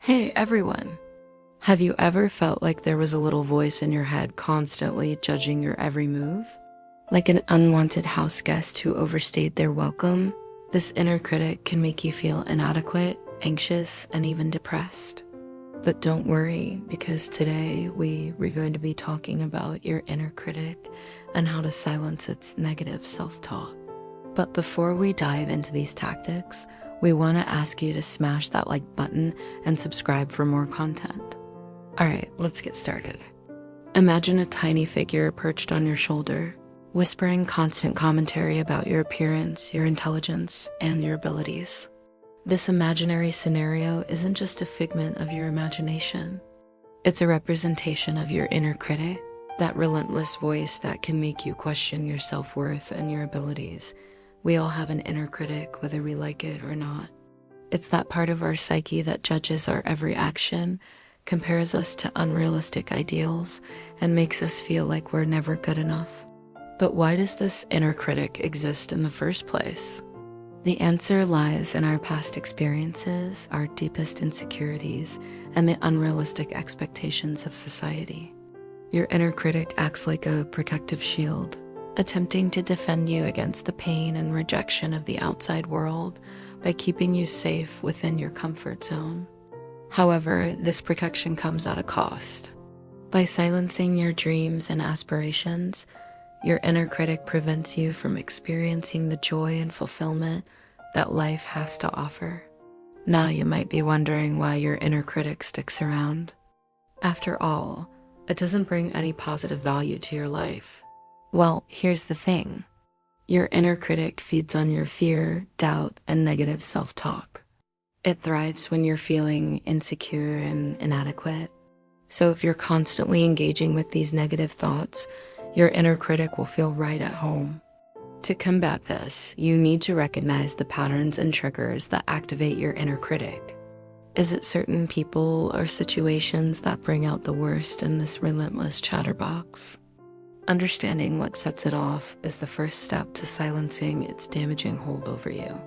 Hey everyone! Have you ever felt like there was a little voice in your head constantly judging your every move? Like an unwanted house guest who overstayed their welcome? This inner critic can make you feel inadequate, anxious, and even depressed. But don't worry, because today we're going to be talking about your inner critic and how to silence its negative self-talk. But before we dive into these tactics, we want to ask you to smash that like button and subscribe for more content. Alright, let's get started. Imagine a tiny figure perched on your shoulder, whispering constant commentary about your appearance, your intelligence, and your abilities. This imaginary scenario isn't just a figment of your imagination. It's a representation of your inner critic, that relentless voice that can make you question your self-worth and your abilities. We all have an inner critic, whether we like it or not. It's that part of our psyche that judges our every action, compares us to unrealistic ideals, and makes us feel like we're never good enough. But why does this inner critic exist in the first place? The answer lies in our past experiences, our deepest insecurities, and the unrealistic expectations of society. Your inner critic acts like a protective shield, attempting to defend you against the pain and rejection of the outside world by keeping you safe within your comfort zone. However, this protection comes at a cost. By silencing your dreams and aspirations, your inner critic prevents you from experiencing the joy and fulfillment that life has to offer. Now you might be wondering why your inner critic sticks around. After all, it doesn't bring any positive value to your life. Well, here's the thing. Your inner critic feeds on your fear, doubt, and negative self-talk. It thrives when you're feeling insecure and inadequate. So if you're constantly engaging with these negative thoughts, your inner critic will feel right at home. To combat this, you need to recognize the patterns and triggers that activate your inner critic. Is it certain people or situations that bring out the worst in this relentless chatterbox? Understanding what sets it off is the first step to silencing its damaging hold over you.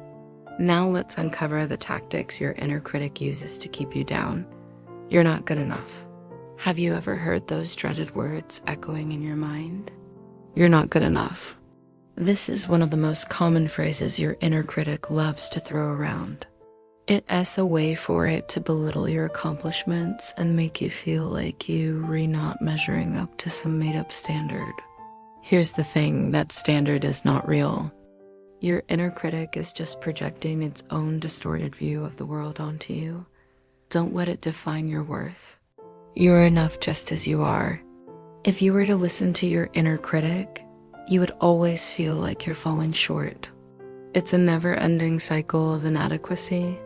Now let's uncover the tactics your inner critic uses to keep you down. You're not good enough. Have you ever heard those dreaded words echoing in your mind? You're not good enough. This is one of the most common phrases your inner critic loves to throw around. It's a way for it to belittle your accomplishments and make you feel like you're not measuring up to some made-up standard. Here's the thing, that standard is not real. Your inner critic is just projecting its own distorted view of the world onto you. Don't let it define your worth. You're enough just as you are. If you were to listen to your inner critic, you would always feel like you're falling short. It's a never-ending cycle of inadequacy.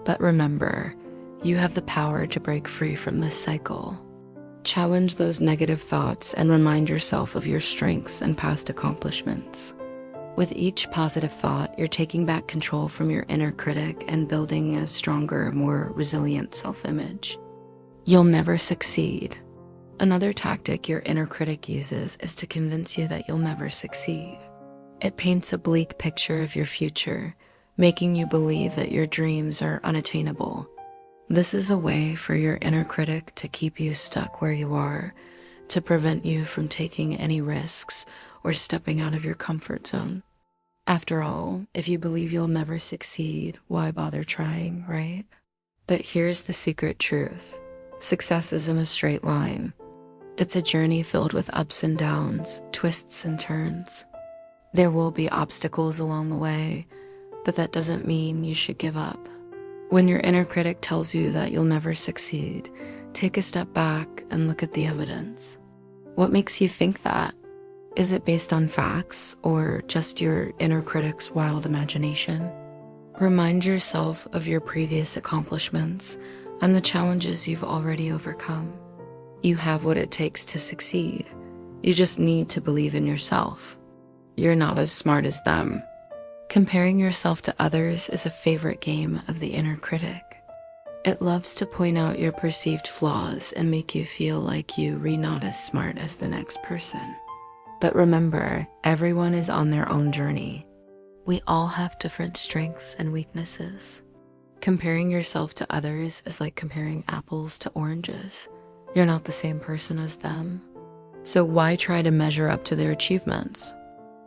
But remember, you have the power to break free from this cycle. Challenge those negative thoughts and remind yourself of your strengths and past accomplishments. With each positive thought, you're taking back control from your inner critic and building a stronger, more resilient self-image. You'll never succeed. Another tactic your inner critic uses is to convince you that you'll never succeed. It paints a bleak picture of your future, making you believe that your dreams are unattainable. This is a way for your inner critic to keep you stuck where you are, to prevent you from taking any risks or stepping out of your comfort zone. After all, if you believe you'll never succeed, why bother trying, right? But here's the secret truth. Success isn't a straight line. It's a journey filled with ups and downs, twists and turns. There will be obstacles along the way, but that doesn't mean you should give up. When your inner critic tells you that you'll never succeed, take a step back and look at the evidence. What makes you think that? Is it based on facts or just your inner critic's wild imagination? Remind yourself of your previous accomplishments and the challenges you've already overcome. You have what it takes to succeed. You just need to believe in yourself. You're not as smart as them. Comparing yourself to others is a favorite game of the inner critic. It loves to point out your perceived flaws and make you feel like you're not as smart as the next person. But remember, everyone is on their own journey. We all have different strengths and weaknesses. Comparing yourself to others is like comparing apples to oranges. You're not the same person as them. So why try to measure up to their achievements?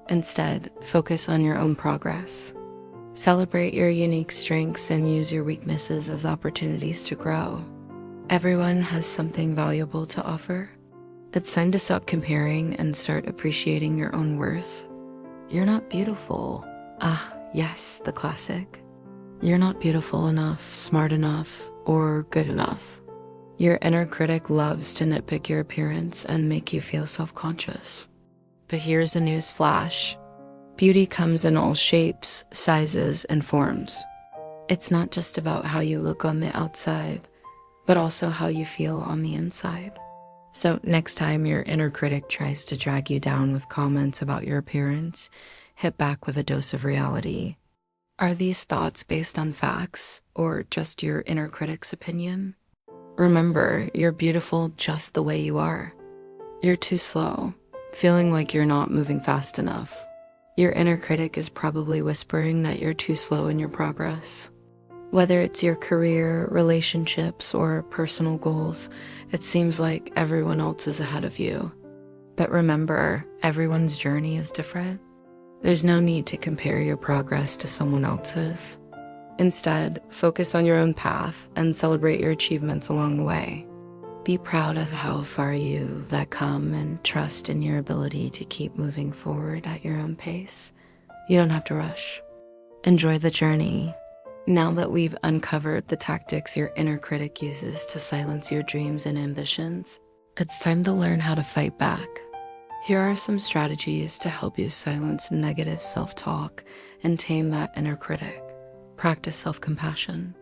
Instead, focus on your own progress. Celebrate your unique strengths and use your weaknesses as opportunities to grow. Everyone has something valuable to offer. It's time to stop comparing and start appreciating your own worth. You're not beautiful. Ah, yes, the classic. You're not beautiful enough, smart enough, or good enough. Your inner critic loves to nitpick your appearance and make you feel self-conscious. But here's a news flash. Beauty comes in all shapes, sizes, and forms. It's not just about how you look on the outside, but also how you feel on the inside. So next time your inner critic tries to drag you down with comments about your appearance, hit back with a dose of reality. Are these thoughts based on facts or just your inner critic's opinion? Remember, you're beautiful just the way you are. You're too slow, feeling like you're not moving fast enough. Your inner critic is probably whispering that you're too slow in your progress. Whether it's your career, relationships, or personal goals, it seems like everyone else is ahead of you. But remember, everyone's journey is different. There's no need to compare your progress to someone else's. Instead, focus on your own path and celebrate your achievements along the way. Be proud of how far you've come and trust in your ability to keep moving forward at your own pace. You don't have to rush. Enjoy the journey. Now that we've uncovered the tactics your inner critic uses to silence your dreams and ambitions, it's time to learn how to fight back. Here are some strategies to help you silence negative self-talk and tame that inner critic. Practice self-compassion.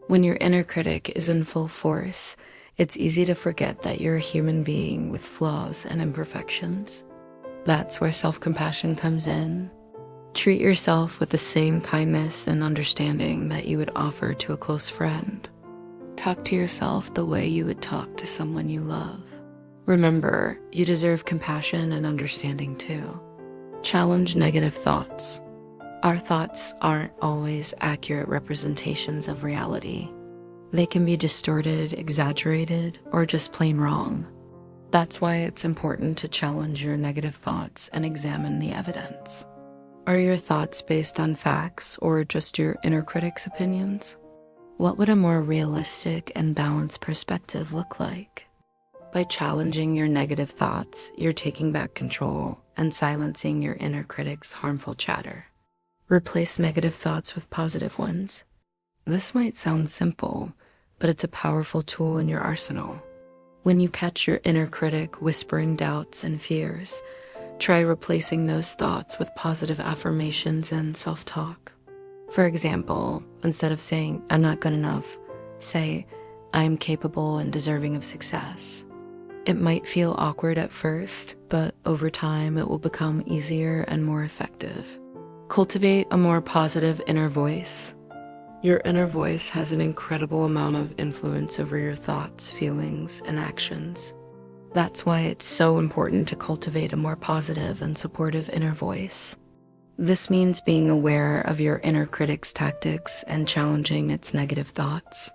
When your inner critic is in full force, it's easy to forget that you're a human being with flaws and imperfections. That's where self-compassion comes in. Treat yourself with the same kindness and understanding that you would offer to a close friend. Talk to yourself the way you would talk to someone you love. Remember, you deserve compassion and understanding too. Challenge negative thoughts. Our thoughts aren't always accurate representations of reality. They can be distorted, exaggerated, or just plain wrong. That's why it's important to challenge your negative thoughts and examine the evidence. Are your thoughts based on facts or just your inner critic's opinions? What would a more realistic and balanced perspective look like? By challenging your negative thoughts, you're taking back control and silencing your inner critic's harmful chatter. Replace negative thoughts with positive ones. This might sound simple, but it's a powerful tool in your arsenal. When you catch your inner critic whispering doubts and fears, try replacing those thoughts with positive affirmations and self-talk. For example, instead of saying, "I'm not good enough," say, "I'm capable and deserving of success." It might feel awkward at first, but over time it will become easier and more effective. Cultivate a more positive inner voice. Your inner voice has an incredible amount of influence over your thoughts, feelings, and actions. That's why it's so important to cultivate a more positive and supportive inner voice. This means being aware of your inner critic's tactics and challenging its negative thoughts.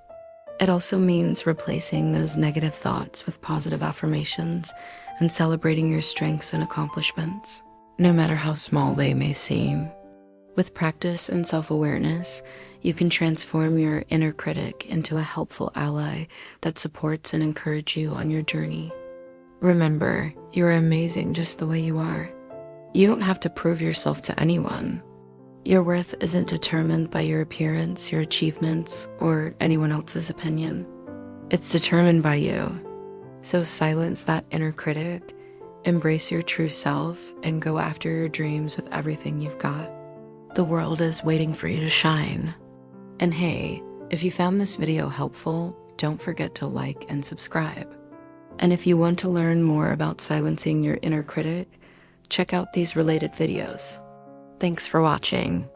It also means replacing those negative thoughts with positive affirmations and celebrating your strengths and accomplishments, no matter how small they may seem. With practice and self-awareness, you can transform your inner critic into a helpful ally that supports and encourages you on your journey. Remember, you're amazing just the way you are. You don't have to prove yourself to anyone. Your worth isn't determined by your appearance, your achievements, or anyone else's opinion. It's determined by you. So silence that inner critic, embrace your true self, and go after your dreams with everything you've got. The world is waiting for you to shine. And hey, if you found this video helpful, don't forget to like and subscribe. And if you want to learn more about silencing your inner critic, check out these related videos. Thanks for watching.